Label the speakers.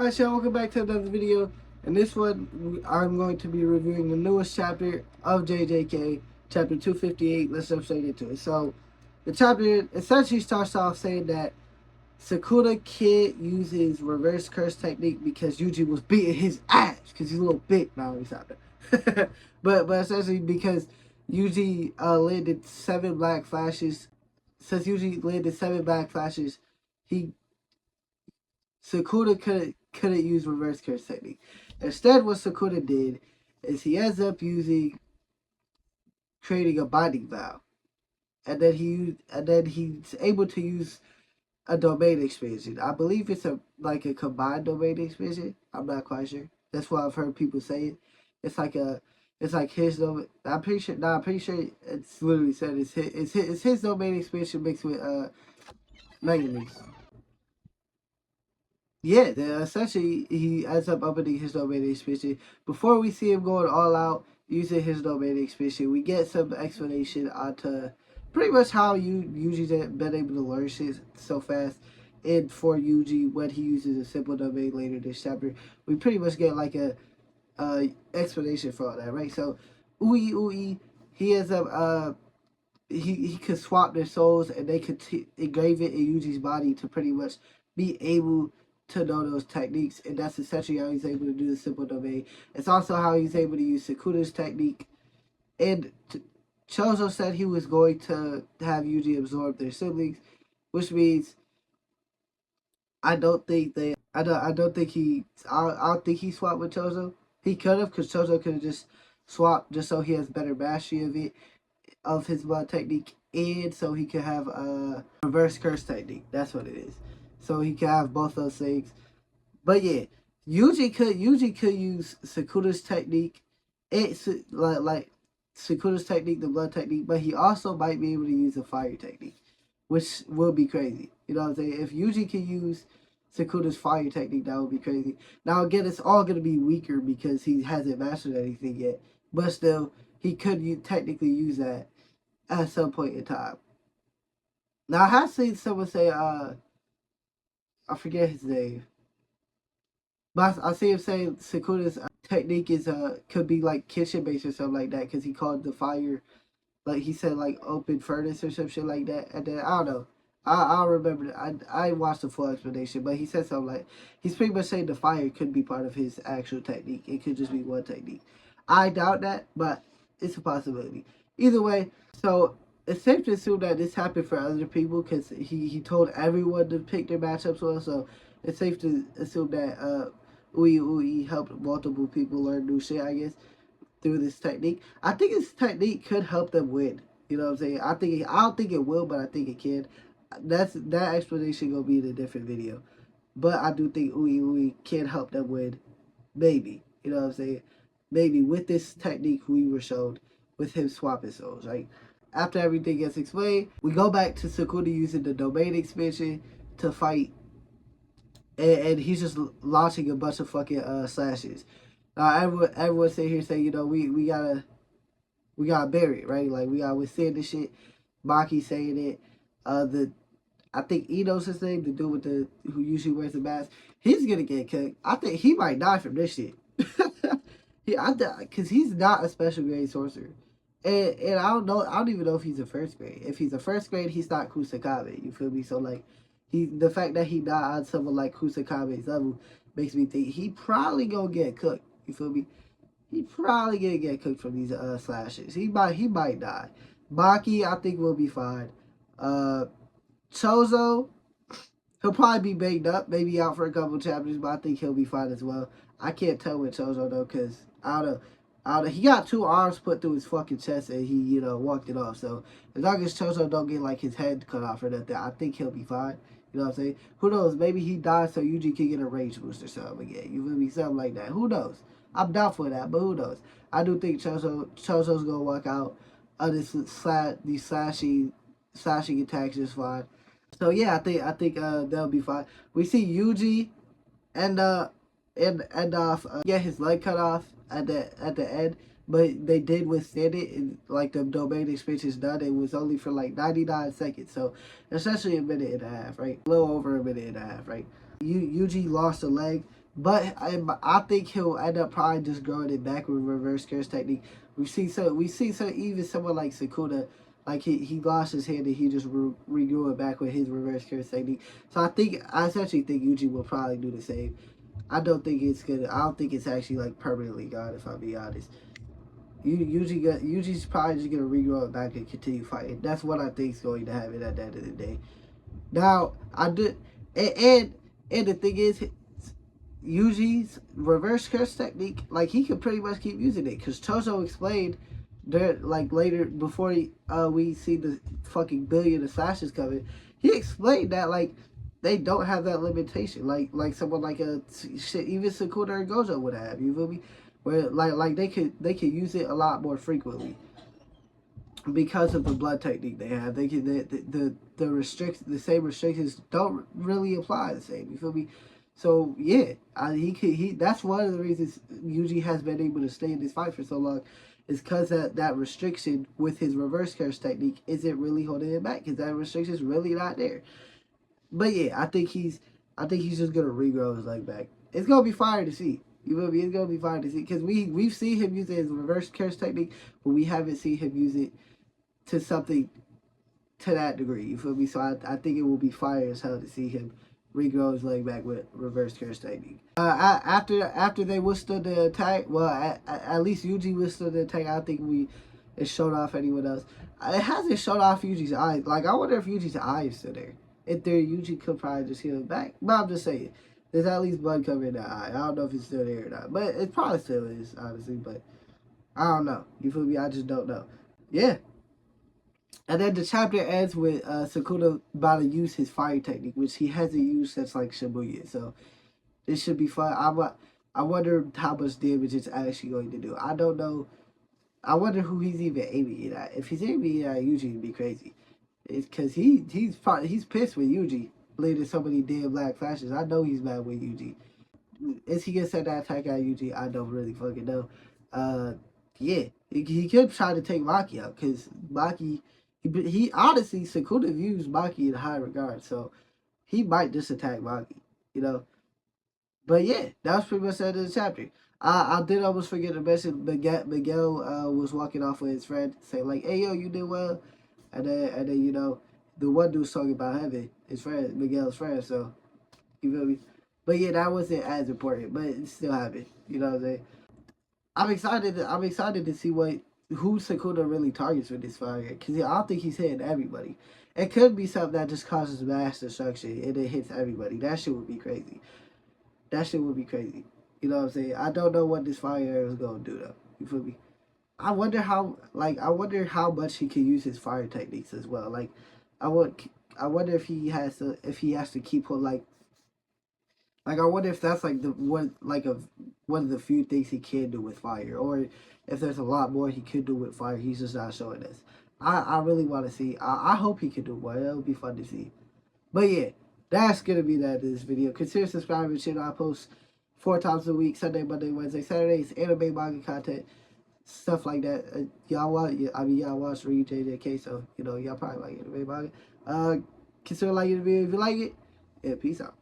Speaker 1: Alright, so welcome back to another video. In this one, I'm going to be reviewing the newest chapter of JJK, chapter 258. Let's jump straight into it. So, the chapter essentially starts off saying that Sukuna can't use his reverse curse technique because Yuji was beating his ass because he's a little bitch. No, he's not that. but essentially because Yuji landed 7 black flashes. Since Yuji landed 7 black flashes, he Sukuna couldn't use reverse curse technique. Instead, what Sukuna did is he ends up creating a binding vow, and then he's able to use a domain expansion. I believe it's a combined domain expansion. I'm not quite sure. That's what I've heard people say it. It's like his domain. I'm pretty sure. I'm pretty sure it's literally said it's his domain expansion mixed with manganese. Yeah, essentially he ends up opening his domain expansion. Before we see him going all out using his domain expansion, we get some explanation onto pretty much how Yuji's been able to learn shit so fast. And for Yuji, when he uses a simple domain later this chapter, we pretty much get like a explanation for all that, right? So Ui, he ends up he could swap their souls and they could engrave it in Yuji's body to pretty much be able to know those techniques, and that's essentially how he's able to do the simple domain. It's also how he's able to use Sukuna's technique. And Chozo said he was going to have Yuji absorb their siblings, which means I don't think he swapped with Chozo. He could have, because Chozo could have just swapped just so he has better mastery of it, of his blood technique, and so he could have a reverse curse technique. That's what it is. So he could have both those things. But yeah, Yuji could use Sukuna's technique. It's like Sukuna's technique, the blood technique, but he also might be able to use a fire technique, which will be crazy. You know what I'm saying? If Yuji can use Sukuna's fire technique, that would be crazy. Now again, it's all gonna be weaker because he hasn't mastered anything yet. But still, he could technically use that at some point in time. Now I have seen someone say, I forget his name, but I see him saying Sukuna's technique is could be like kitchen based or something like that, because he called the fire, like he said, like open furnace or some shit like that. And then I don't know, I remember I watched the full explanation, but he said something like he's pretty much saying the fire could be part of his actual technique. It could just be one technique. I doubt that, but it's a possibility. Either way, so it's safe to assume that this happened for other people because he told everyone to pick their matchups well. So it's safe to assume that Ui helped multiple people learn new shit, I guess, through this technique. I think this technique could help them win. You know what I'm saying? I don't think it will, but I think it can. That explanation gonna be in a different video. But I do think Ui can help them win. Maybe. You know what I'm saying? Maybe with this technique we were shown with him swapping souls, right? After everything gets explained, we go back to Sukuna using the domain expansion to fight, and he's just launching a bunch of fucking slashes. Everyone sit here saying, you know, we gotta bury it, right? Like we gotta withstand this shit. Maki saying it. I think Ito's his name, the dude with who usually wears the mask. He's gonna get cooked. I think he might die from this shit. Because he's not a special grade sorcerer. And I don't even know if he's a first grade. If he's a first grade, he's not Kusakabe. You feel me? So like, the fact that he not on someone like Kusakabe's level makes me think he probably gonna get cooked. You feel me? He probably gonna get cooked from these slashes. He might die. Baki, I think will be fine. Chozo, he'll probably be banged up, maybe out for a couple chapters, but I think he'll be fine as well. I can't tell with Chozo though, because I don't know. He got 2 arms put through his fucking chest and he, you know, walked it off. So as long as Chozo don't get like his head cut off or nothing, I think he'll be fine. You know what I'm saying? Who knows? Maybe he dies so Yuji can get a rage boost or something again. You feel me? Something like that. Who knows? I'm doubtful of that, but who knows? I do think Chozo's gonna walk out of these slashing attacks just fine. So yeah, I think they'll be fine. We see Yuji and get his leg cut off at the end, but they did withstand it, and like the domain expansion's done. It was only for like 99 seconds, so essentially a minute and a half, right? A little over a minute and a half, right? Yuji lost a leg, But I think he'll end up probably just growing it back with reverse curse technique. We see so even someone like Sukuna, like he lost his hand and he just regrew it back with his reverse curse technique. So I essentially think Yuji will probably do the same. I don't think it's actually like permanently gone, if I'll be honest. Yuji's probably just gonna regrow it back and continue fighting. That's what I think is going to happen at the end of the day. Now I did, and the thing is, Yuji's reverse curse technique, like he could pretty much keep using it because Chozo explained that, like later before we see the fucking billion of slashes coming, he explained that like they don't have that limitation, like someone like a shit even Sukuna and Gojo would have. You feel me? Where like they could use it a lot more frequently because of the blood technique they have. They can the same restrictions don't really apply the same. You feel me? So yeah, that's one of the reasons Yuji has been able to stay in this fight for so long, is because that restriction with his reverse curse technique isn't really holding him back, because that restriction is really not there. But yeah, I think he's just gonna regrow his leg back. It's gonna be fire to see. You feel me? It's gonna be fire to see because we've seen him use his reverse curse technique, but we haven't seen him use it to something to that degree. You feel me? So I think it will be fire as hell to see him regrow his leg back with reverse curse technique. After they withstood the attack, well, at least Yuji withstood the attack. I think it showed off anyone else. It hasn't showed off Yuji's eye. Like, I wonder if Yuji's eye is still there. If there, Yuji could probably just heal it back. But I'm just saying, there's at least blood covering that eye. I don't know if it's still there or not, but it probably still is, honestly. But I don't know. You feel me? I just don't know. Yeah. And then the chapter ends with Sukuna about to use his fire technique, which he hasn't used since like Shibuya. So this should be fun. I wonder how much damage it's actually going to do. I don't know. I wonder who he's even aiming it at. If he's aiming it at Yuji, it'd be crazy. It's because he's pissed with Yuji leading so many damn black flashes. I know he's mad with Yuji. Is he gonna set that attack at Yuji? I don't really fucking know. Yeah, he could try to take Maki out because Maki. He honestly, Sukuna views Maki in high regard, so he might just attack Maki, you know. But yeah, that was pretty much the end of the chapter. I did almost forget to mention Miguel was walking off with his friend, saying like, "Hey yo, you did well," and then you know, the one dude's talking about heaven, his friend, Miguel's friend. So you feel me? But yeah, that wasn't as important, but it still happened. You know what I'm saying? I'm excited to see who Sukuna really targets with this fire, because I don't think he's hitting everybody. It could be something that just causes mass destruction and it hits everybody. That shit would be crazy. That shit would be crazy. You know what I'm saying? I don't know what this fire is gonna do though. You feel me? I wonder how much he can use his fire techniques as well. Like, I wonder if he has to keep on like, I wonder if that's like one of the few things he can do with fire, or if there's a lot more he could do with fire. He's just not showing us. I really want to see. I hope he could do more. It would be fun to see. But yeah, that's gonna be that in this video. Consider subscribing to the channel. I post 4 times a week: Sunday, Monday, Wednesday, Saturday. It's anime, manga content, stuff like that. Y'all watch read Jjk, so you know y'all probably like anime, manga. Consider liking the video if you like it. And peace out.